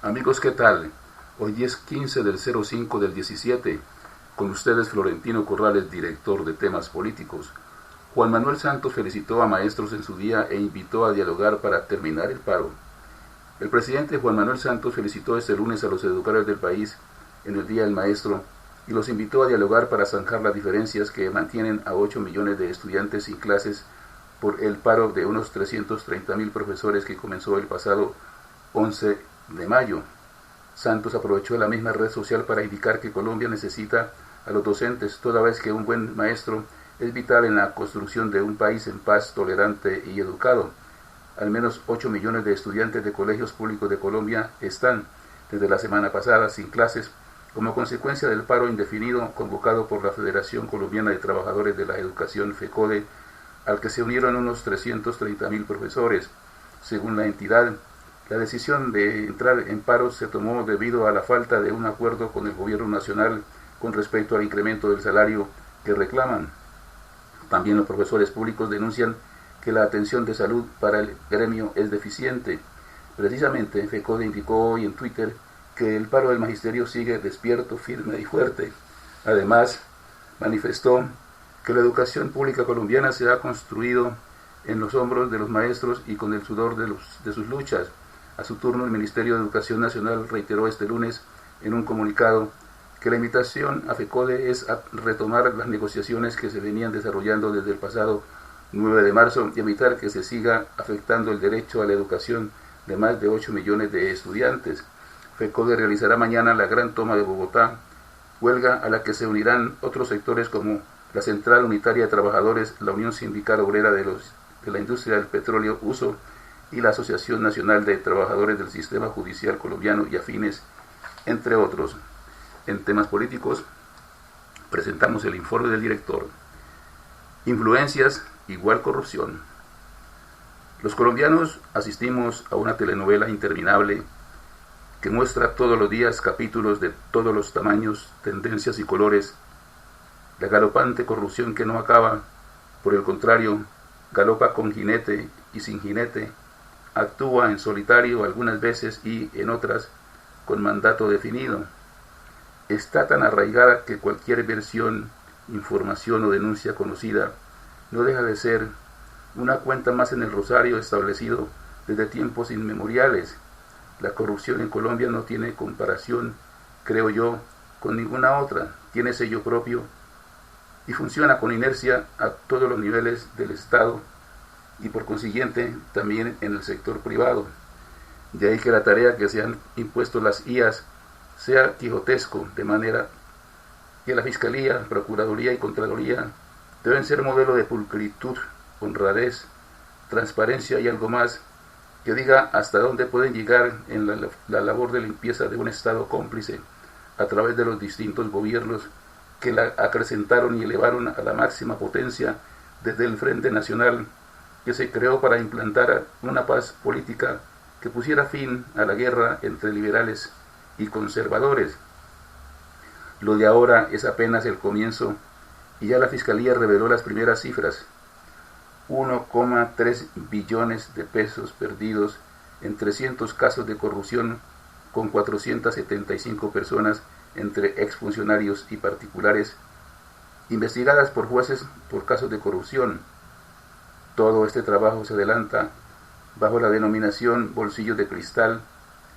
Amigos, ¿qué tal? Hoy es 15 del 05 del 17. Con ustedes Florentino Corrales, director de temas políticos. Juan Manuel Santos felicitó a maestros en su día e invitó a dialogar para terminar el paro. El presidente Juan Manuel Santos felicitó este lunes a los educadores del país en el Día del Maestro y los invitó a dialogar para zanjar las diferencias que mantienen a 8 millones de estudiantes sin clases por el paro de unos 330.000 profesores que comenzó el pasado 11 de mayo. Santos aprovechó la misma red social para indicar que Colombia necesita a los docentes, toda vez que un buen maestro es vital en la construcción de un país en paz, tolerante y educado. Al menos 8 millones de estudiantes de colegios públicos de Colombia están, desde la semana pasada, sin clases, como consecuencia del paro indefinido convocado por la Federación Colombiana de Trabajadores de la Educación, FECODE, al que se unieron unos 330.000 profesores. Según la entidad, la decisión de entrar en paro se tomó debido a la falta de un acuerdo con el gobierno nacional con respecto al incremento del salario que reclaman. También los profesores públicos denuncian que la atención de salud para el gremio es deficiente. Precisamente, FECODE indicó hoy en Twitter que el paro del magisterio sigue despierto, firme y fuerte. Además, manifestó que la educación pública colombiana se ha construido en los hombros de los maestros y con el sudor de sus luchas. A su turno, el Ministerio de Educación Nacional reiteró este lunes en un comunicado que la invitación a FECODE es a retomar las negociaciones que se venían desarrollando desde el pasado 9 de marzo y evitar que se siga afectando el derecho a la educación de más de 8 millones de estudiantes. FECODE realizará mañana la gran toma de Bogotá, huelga a la que se unirán otros sectores como la Central Unitaria de Trabajadores, la Unión Sindical Obrera de la Industria del Petróleo Uso y la Asociación Nacional de Trabajadores del Sistema Judicial Colombiano y afines, entre otros. En temas políticos, presentamos el informe del director. Influencias igual corrupción. Los colombianos asistimos a una telenovela interminable que muestra todos los días capítulos de todos los tamaños, tendencias y colores. La galopante corrupción que no acaba, por el contrario, galopa con jinete y sin jinete, actúa en solitario algunas veces y en otras con mandato definido. Está tan arraigada que cualquier versión, información o denuncia conocida no deja de ser una cuenta más en el rosario establecido desde tiempos inmemoriales. La corrupción en Colombia no tiene comparación, creo yo, con ninguna otra. Tiene sello propio y funciona con inercia a todos los niveles del Estado y por consiguiente también en el sector privado. De ahí que la tarea que se han impuesto las IAS sea quijotesco, de manera que la Fiscalía, Procuraduría y Contraloría deben ser modelo de pulcritud, honradez, transparencia y algo más que diga hasta dónde pueden llegar en la labor de limpieza de un Estado cómplice a través de los distintos gobiernos que la acrecentaron y elevaron a la máxima potencia desde el Frente Nacional que se creó para implantar una paz política que pusiera fin a la guerra entre liberales y conservadores. Lo de ahora es apenas el comienzo y ya la Fiscalía reveló las primeras cifras. 1,3 billones de pesos perdidos en 300 casos de corrupción con 475 personas entre exfuncionarios y particulares investigadas por jueces por casos de corrupción. Todo este trabajo se adelanta bajo la denominación Bolsillos de Cristal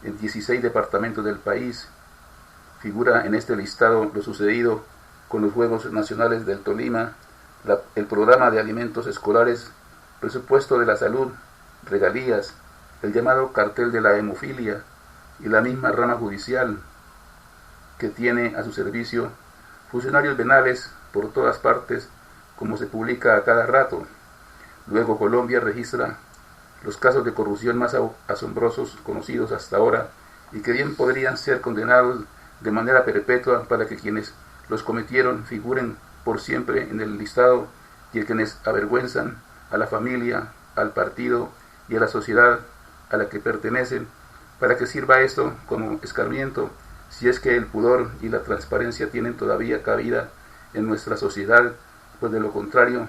en 16 departamentos del país. Figura en este listado lo sucedido con los Juegos Nacionales del Tolima, el programa de alimentos escolares, presupuesto de la salud, regalías, el llamado cartel de la hemofilia y la misma rama judicial que tiene a su servicio funcionarios venales por todas partes, como se publica a cada rato. Luego Colombia registra los casos de corrupción más asombrosos conocidos hasta ahora y que bien podrían ser condenados de manera perpetua para que quienes los cometieron figuren por siempre en el listado y quienes avergüenzan a la familia, al partido y a la sociedad a la que pertenecen, para que sirva esto como escarmiento, si es que el pudor y la transparencia tienen todavía cabida en nuestra sociedad, pues de lo contrario,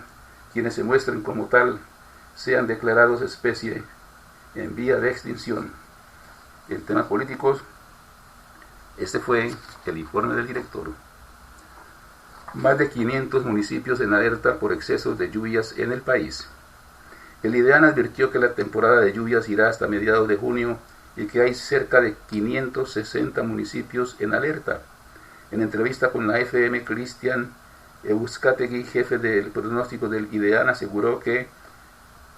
quienes se muestren como tal sean declarados especie en vía de extinción. En temas políticos, este fue el informe del director. Más de 500 municipios en alerta por excesos de lluvias en el país. El IDEAN advirtió que la temporada de lluvias irá hasta mediados de junio y que hay cerca de 560 municipios en alerta. En entrevista con la FM, Cristian Euskategui, jefe del pronóstico del IDEAN, aseguró que,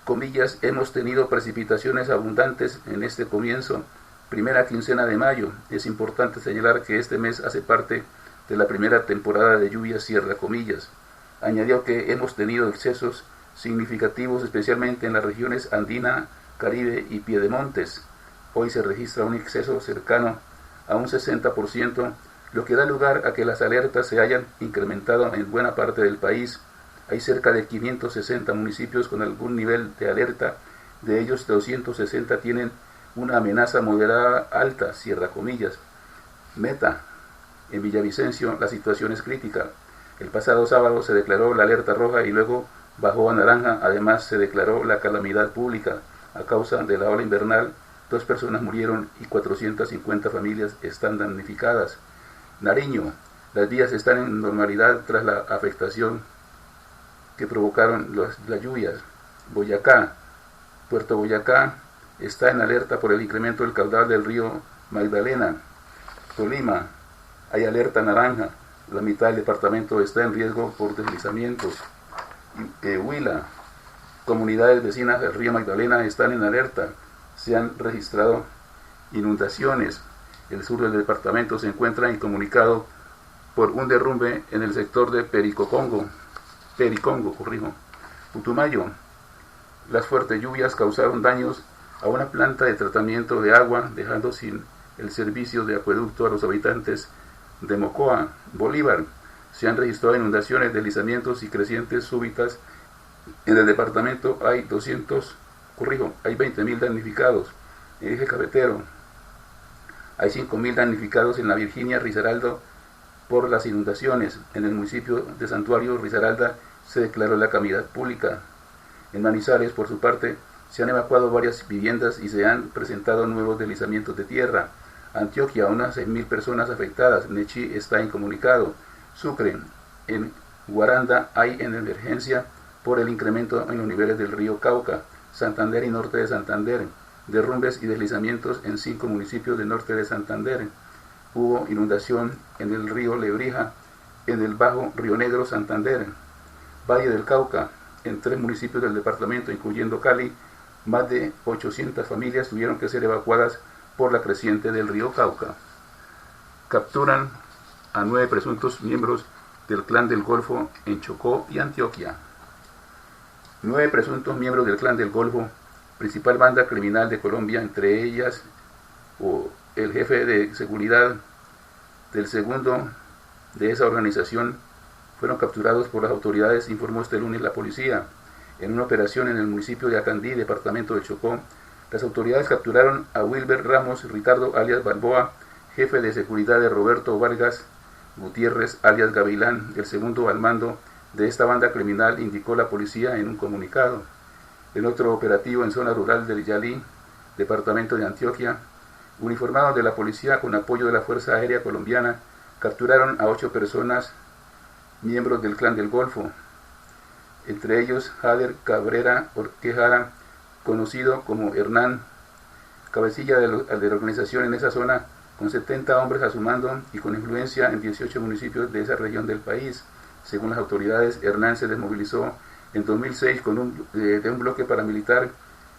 comillas, hemos tenido precipitaciones abundantes en este comienzo, primera quincena de mayo. Es importante señalar que este mes hace parte de la primera temporada de lluvias, cierra comillas. Añadió que hemos tenido excesos significativos, especialmente en las regiones andina, Caribe y Piedemontes. Hoy se registra un exceso cercano a un 60%, lo que da lugar a que las alertas se hayan incrementado en buena parte del país. Hay cerca de 560 municipios con algún nivel de alerta, de ellos 260 tienen una amenaza moderada alta, cierra comillas. Meta. En Villavicencio la situación es crítica. El pasado sábado se declaró la alerta roja y luego bajó a naranja. Además se declaró la calamidad pública. A causa de la ola invernal, 2 personas murieron y 450 familias están damnificadas. Nariño. Las vías están en normalidad tras la afectación que provocaron las lluvias. Boyacá. Puerto Boyacá está en alerta por el incremento del caudal del río Magdalena. Tolima. Hay alerta naranja. La mitad del departamento está en riesgo por deslizamientos. Huila. Comunidades vecinas del río Magdalena están en alerta. Se han registrado inundaciones. El sur del departamento se encuentra incomunicado por un derrumbe en el sector de Pericongo. Putumayo. Las fuertes lluvias causaron daños a una planta de tratamiento de agua, dejando sin el servicio de acueducto a los habitantes de Mocoa. Bolívar. Se han registrado inundaciones, deslizamientos y crecientes súbitas. En el departamento hay 20.000 damnificados. En Eje Cafetero hay 5.000 damnificados en la Virginia Risaralda por las inundaciones. En el municipio de Santuario Risaralda se declaró la calamidad pública. En Manizales, por su parte, se han evacuado varias viviendas y se han presentado nuevos deslizamientos de tierra. Antioquia, unas 6.000 personas afectadas. Nechí está incomunicado. Sucre. En Guaranda hay en emergencia por el incremento en los niveles del río Cauca. Santander y norte de Santander. Derrumbes y deslizamientos en 5 municipios del norte de Santander. Hubo inundación en el río Lebrija, en el Bajo Río Negro, Santander. Valle del Cauca. En 3 municipios del departamento, incluyendo Cali, más de 800 familias tuvieron que ser evacuadas por la creciente del río Cauca. Capturan a 9 presuntos miembros del Clan del Golfo en Chocó y Antioquia. 9 presuntos miembros del Clan del Golfo, principal banda criminal de Colombia, entre ellas el jefe de seguridad del segundo de esa organización, fueron capturados por las autoridades, informó este lunes la policía. En una operación en el municipio de Acandí, departamento de Chocó, las autoridades capturaron a Wilber Ramos Ricardo, alias Balboa, jefe de seguridad de Roberto Vargas Gutiérrez, alias Gavilán, el segundo al mando de esta banda criminal, indicó la policía en un comunicado. En otro operativo en zona rural del Yalí, departamento de Antioquia, uniformados de la policía con apoyo de la Fuerza Aérea Colombiana, capturaron a 8 personas, miembros del Clan del Golfo, entre ellos Jader Cabrera Orquejara, conocido como Hernán, cabecilla de la organización en esa zona, con 70 hombres a su mando y con influencia en 18 municipios de esa región del país. Según las autoridades, Hernán se desmovilizó en 2006 de un bloque paramilitar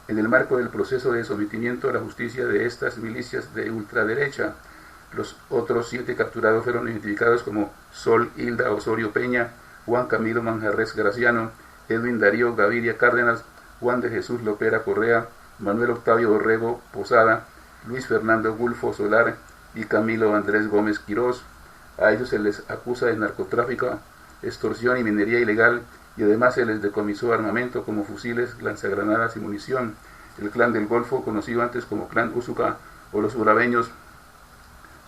en el marco del proceso de sometimiento a la justicia de estas milicias de ultraderecha. Los otros 7 capturados fueron identificados como Sol Hilda Osorio Peña, Juan Camilo Manjarres Graciano, Edwin Darío Gaviria Cárdenas, Juan de Jesús Lopera Correa, Manuel Octavio Borrego Posada, Luis Fernando Gulfo Solar y Camilo Andrés Gómez Quirós. A ellos se les acusa de narcotráfico, extorsión y minería ilegal, y además se les decomisó armamento como fusiles, lanzagranadas y munición. El Clan del Golfo, conocido antes como Clan Usuca o los urabeños,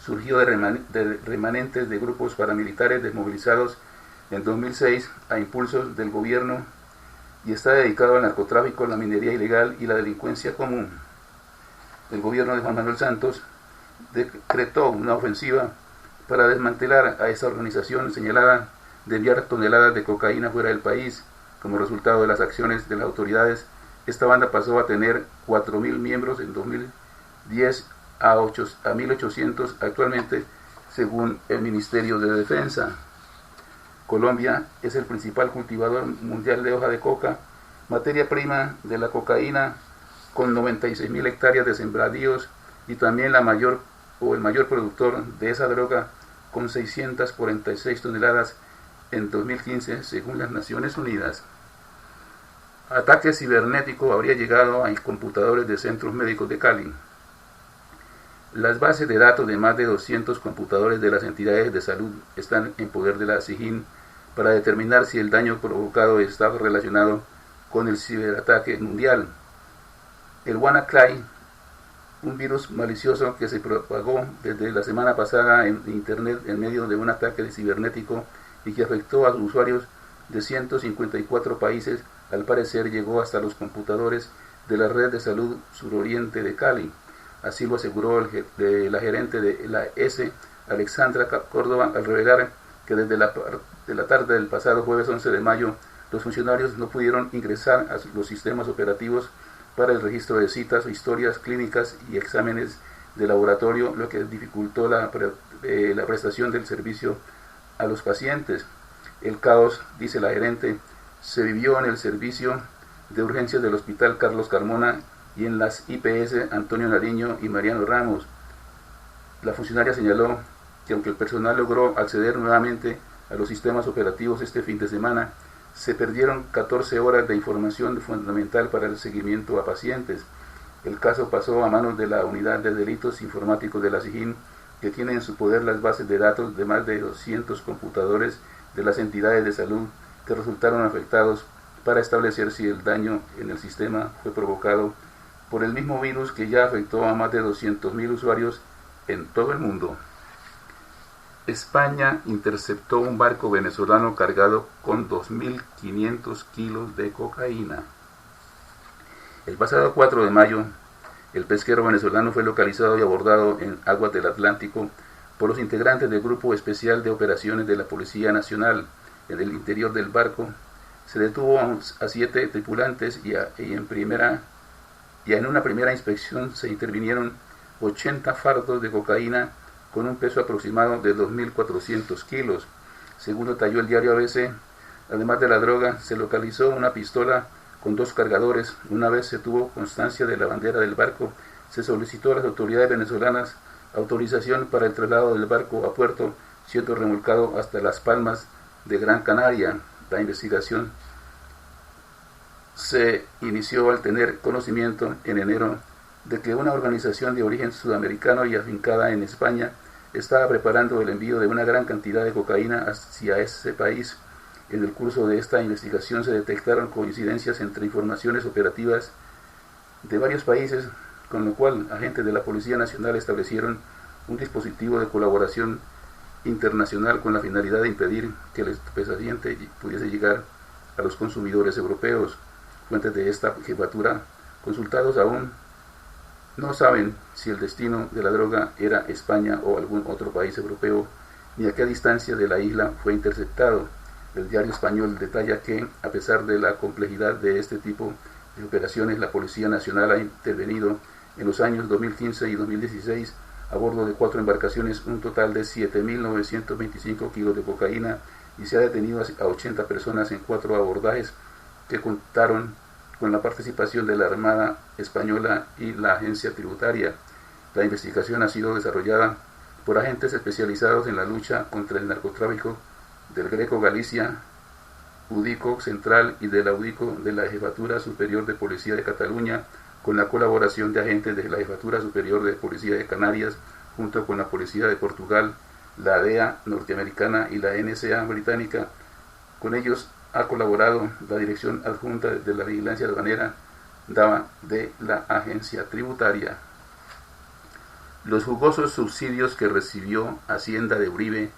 surgió de remanentes de grupos paramilitares desmovilizados en 2006 a impulsos del gobierno y está dedicado al narcotráfico, la minería ilegal y la delincuencia común. el gobierno de Juan Manuel Santos decretó una ofensiva para desmantelar a esa organización señalada de enviar toneladas de cocaína fuera del país. Como resultado de las acciones de las autoridades, esta banda pasó a tener 4.000 miembros en 2010 a 1.800 actualmente, según el Ministerio de Defensa. Colombia es el principal cultivador mundial de hoja de coca, materia prima de la cocaína, con 96.000 hectáreas de sembradíos, y también el mayor productor de esa droga, con 646 toneladas en 2015, según las Naciones Unidas. Ataque cibernético habría llegado a computadores de centros médicos de Cali. Las bases de datos de más de 200 computadores de las entidades de salud están en poder de la SIJIN para determinar si el daño provocado está relacionado con el ciberataque mundial. El WannaCry, un virus malicioso que se propagó desde la semana pasada en Internet en medio de un ataque cibernético y que afectó a los usuarios de 154 países, al parecer llegó hasta los computadores de la red de salud suroriente de Cali. Así lo aseguró la gerente de la S, Alexandra Córdoba, al revelar que desde la tarde del pasado jueves 11 de mayo, los funcionarios no pudieron ingresar a los sistemas operativos para el registro de citas, historias clínicas y exámenes de laboratorio, lo que dificultó la prestación del servicio a los pacientes. El caos, dice la gerente, se vivió en el servicio de urgencias del Hospital Carlos Carmona y en las IPS Antonio Nariño y Mariano Ramos. La funcionaria señaló que aunque el personal logró acceder nuevamente a los sistemas operativos este fin de semana, se perdieron 14 horas de información fundamental para el seguimiento a pacientes. El caso pasó a manos de la Unidad de Delitos Informáticos de la SIJIN, que tiene en su poder las bases de datos de más de 200 computadores de las entidades de salud que resultaron afectados, para establecer si el daño en el sistema fue provocado por el mismo virus que ya afectó a más de 200.000 usuarios en todo el mundo. España interceptó un barco venezolano cargado con 2.500 kilos de cocaína. El pasado 4 de mayo, el pesquero venezolano fue localizado y abordado en aguas del Atlántico por los integrantes del Grupo Especial de Operaciones de la Policía Nacional. En el interior del barco se detuvo a 7 tripulantes y en una primera inspección se intervinieron 80 fardos de cocaína con un peso aproximado de 2.400 kilos. Según detalló el diario ABC, además de la droga, se localizó una pistola con 2 cargadores. Una vez se tuvo constancia de la bandera del barco, se solicitó a las autoridades venezolanas autorización para el traslado del barco a puerto, siendo remolcado hasta Las Palmas de Gran Canaria. La investigación se inició al tener conocimiento en enero de que una organización de origen sudamericano y afincada en España estaba preparando el envío de una gran cantidad de cocaína hacia ese país. En el curso de esta investigación se detectaron coincidencias entre informaciones operativas de varios países, con lo cual agentes de la Policía Nacional establecieron un dispositivo de colaboración internacional con la finalidad de impedir que el estupefaciente pudiese llegar a los consumidores europeos. Fuentes de esta jefatura, consultados aún, no saben si el destino de la droga era España o algún otro país europeo, ni a qué distancia de la isla fue interceptado. El diario español detalla que, a pesar de la complejidad de este tipo de operaciones, la Policía Nacional ha intervenido en los años 2015 y 2016 a bordo de 4 embarcaciones un total de 7.925 kilos de cocaína, y se ha detenido a 80 personas en 4 abordajes que contaron con la participación de la Armada Española y la Agencia Tributaria. La investigación ha sido desarrollada por agentes especializados en la lucha contra el narcotráfico del Greco Galicia, UDICO Central y de la UDICO de la Jefatura Superior de Policía de Cataluña, con la colaboración de agentes de la Jefatura Superior de Policía de Canarias, junto con la Policía de Portugal, la DEA norteamericana y la NSA británica. Con ellos ha colaborado la Dirección Adjunta de la Vigilancia Aduanera de la Agencia Tributaria. Los jugosos subsidios que recibió Hacienda de Uribe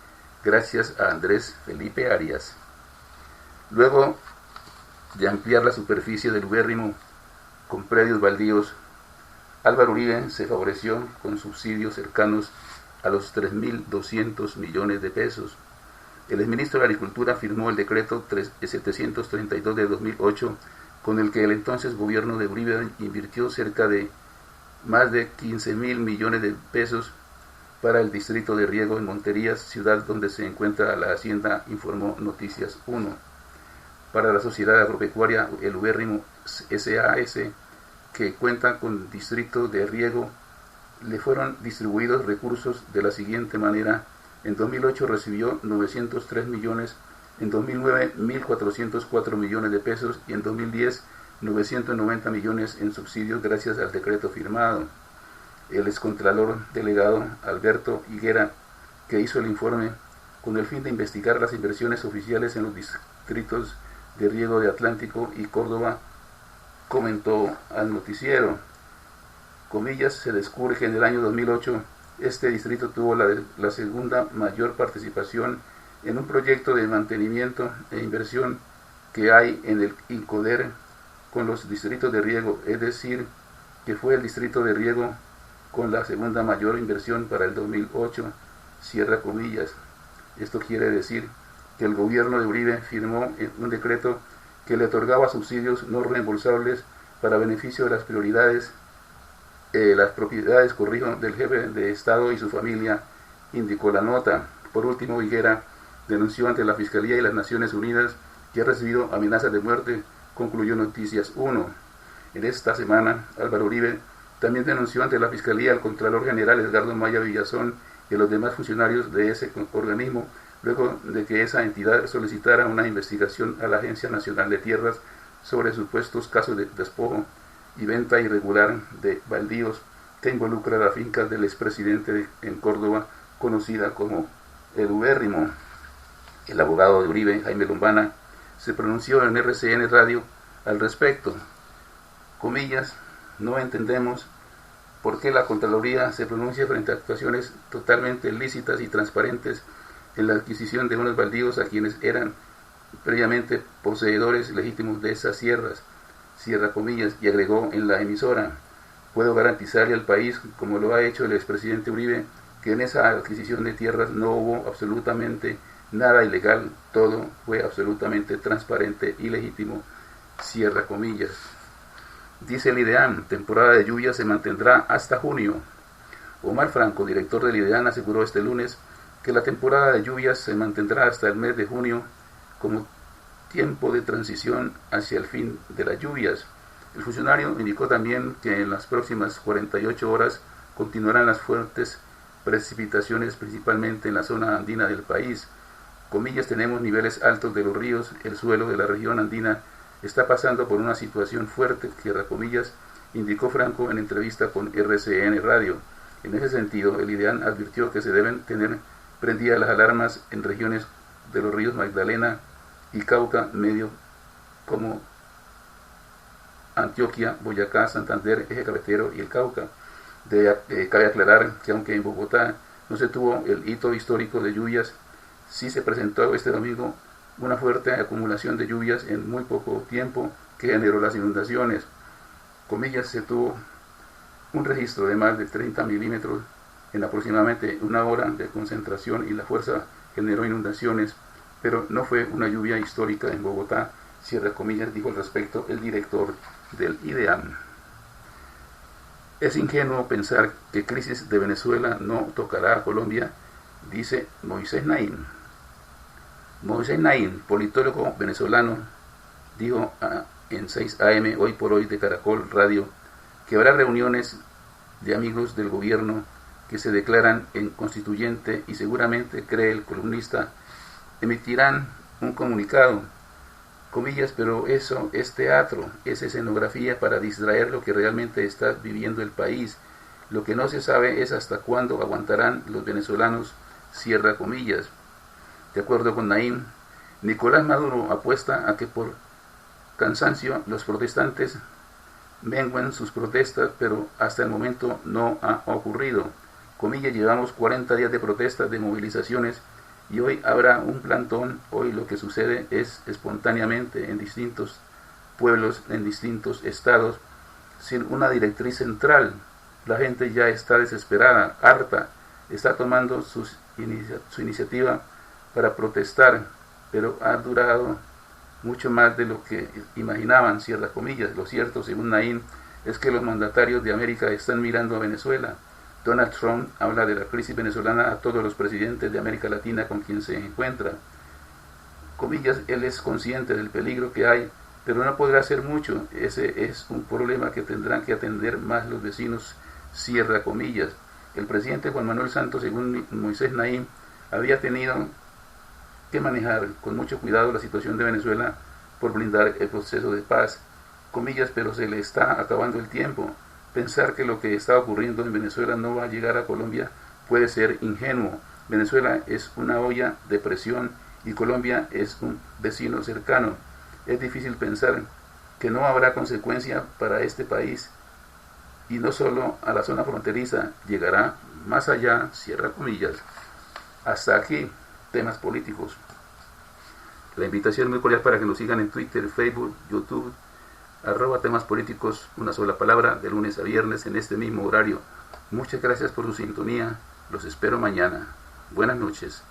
gracias a Andrés Felipe Arias. Luego de ampliar la superficie del ubérrimo con predios baldíos, Álvaro Uribe se favoreció con subsidios cercanos a los 3.200 millones de pesos. El exministro de Agricultura firmó el decreto 732 de 2008, con el que el entonces gobierno de Uribe invirtió cerca de más de 15.000 millones de pesos para el distrito de riego en Monterías, ciudad donde se encuentra la hacienda, informó Noticias 1. Para la sociedad agropecuaria El Ubérrimo SAS, que cuenta con distrito de riego, le fueron distribuidos recursos de la siguiente manera. En 2008 recibió 903 millones, en 2009 1.404 millones de pesos y en 2010 990 millones en subsidios gracias al decreto firmado. El excontralor delegado Alberto Higuera, que hizo el informe con el fin de investigar las inversiones oficiales en los distritos de riego de Atlántico y Córdoba, comentó al noticiero, comillas, se descubre que en el año 2008 este distrito tuvo la segunda mayor participación en un proyecto de mantenimiento e inversión que hay en el INCODER con los distritos de riego, es decir, que fue el distrito de riego con la segunda mayor inversión para el 2008, cierra comillas. Esto quiere decir que el gobierno de Uribe firmó un decreto que le otorgaba subsidios no reembolsables para beneficio de las propiedades del jefe de Estado y su familia, indicó la nota. Por último, Higuera denunció ante la Fiscalía y las Naciones Unidas que ha recibido amenazas de muerte, concluyó Noticias 1. En esta semana, Álvaro Uribe también denunció ante la Fiscalía al Contralor General Edgardo Maya Villazón y a los demás funcionarios de ese organismo, luego de que esa entidad solicitara una investigación a la Agencia Nacional de Tierras sobre supuestos casos de despojo y venta irregular de baldíos que involucra la finca del expresidente en Córdoba, conocida como El Ubérrimo. El abogado de Uribe, Jaime Lombana, se pronunció en RCN Radio al respecto. Comillas, no entendemos por qué la Contraloría se pronuncia frente a actuaciones totalmente lícitas y transparentes en la adquisición de unos baldíos a quienes eran previamente poseedores legítimos de esas sierras, cierra comillas, y agregó en la emisora, puedo garantizarle al país, como lo ha hecho el expresidente Uribe, que en esa adquisición de tierras no hubo absolutamente nada ilegal, todo fue absolutamente transparente y legítimo, cierra comillas. Dice el IDEAN, temporada de lluvias se mantendrá hasta junio. Omar Franco, director del IDEAN, aseguró este lunes que la temporada de lluvias se mantendrá hasta el mes de junio como tiempo de transición hacia el fin de las lluvias. El funcionario indicó también que en las próximas 48 horas continuarán las fuertes precipitaciones, principalmente en la zona andina del país. Comillas, tenemos niveles altos de los ríos, el suelo de la región andina está pasando por una situación fuerte, cierra comillas, indicó Franco en entrevista con RCN Radio. En ese sentido, el IDEAN advirtió que se deben tener prendidas las alarmas en regiones de los ríos Magdalena y Cauca medio como Antioquia, Boyacá, Santander, Eje Cafetero y el Cauca. Cabe aclarar que aunque en Bogotá no se tuvo el hito histórico de lluvias, sí se presentó este domingo una fuerte acumulación de lluvias en muy poco tiempo que generó las inundaciones. Comillas, se tuvo un registro de más de 30 milímetros en aproximadamente una hora de concentración y la fuerza generó inundaciones, pero no fue una lluvia histórica en Bogotá, cierra comillas, dijo al respecto el director del IDEAN. Es ingenuo pensar que crisis de Venezuela no tocará a Colombia, dice Moisés Naim. Moisés Naim, politólogo venezolano, dijo en 6 AM Hoy por Hoy de Caracol Radio que habrá reuniones de amigos del gobierno que se declaran en constituyente y seguramente, cree el columnista, emitirán un comunicado, comillas, pero eso es teatro, es escenografía para distraer lo que realmente está viviendo el país. Lo que no se sabe es hasta cuándo aguantarán los venezolanos, cierra comillas. De acuerdo con Naim, Nicolás Maduro apuesta a que por cansancio los protestantes menguen sus protestas, pero hasta el momento no ha ocurrido. Comillas, llevamos 40 días de protestas, de movilizaciones, y hoy habrá un plantón. Hoy lo que sucede es espontáneamente en distintos pueblos, en distintos estados, sin una directriz central. La gente ya está desesperada, harta, está tomando su iniciativa para protestar, pero ha durado mucho más de lo que imaginaban, cierra comillas. Lo cierto, según Naim, es que los mandatarios de América están mirando a Venezuela. Donald Trump habla de la crisis venezolana a todos los presidentes de América Latina con quien se encuentra. Comillas, él es consciente del peligro que hay, pero no podrá hacer mucho. Ese es un problema que tendrán que atender más los vecinos, cierra comillas. El presidente Juan Manuel Santos, según Moisés Naim, había tenido que manejar con mucho cuidado la situación de Venezuela por blindar el proceso de paz, comillas, pero se le está acabando el tiempo. Pensar que lo que está ocurriendo en Venezuela no va a llegar a Colombia puede ser ingenuo. Venezuela es una olla de presión y Colombia es un vecino cercano. Es difícil pensar que no habrá consecuencia para este país y no solo a la zona fronteriza, llegará más allá, cierra comillas. Hasta aquí, temas políticos. La invitación muy cordial para que nos sigan en Twitter, Facebook, YouTube, @temas políticos, una sola palabra, de lunes a viernes en este mismo horario. Muchas gracias por su sintonía, los espero mañana. Buenas noches.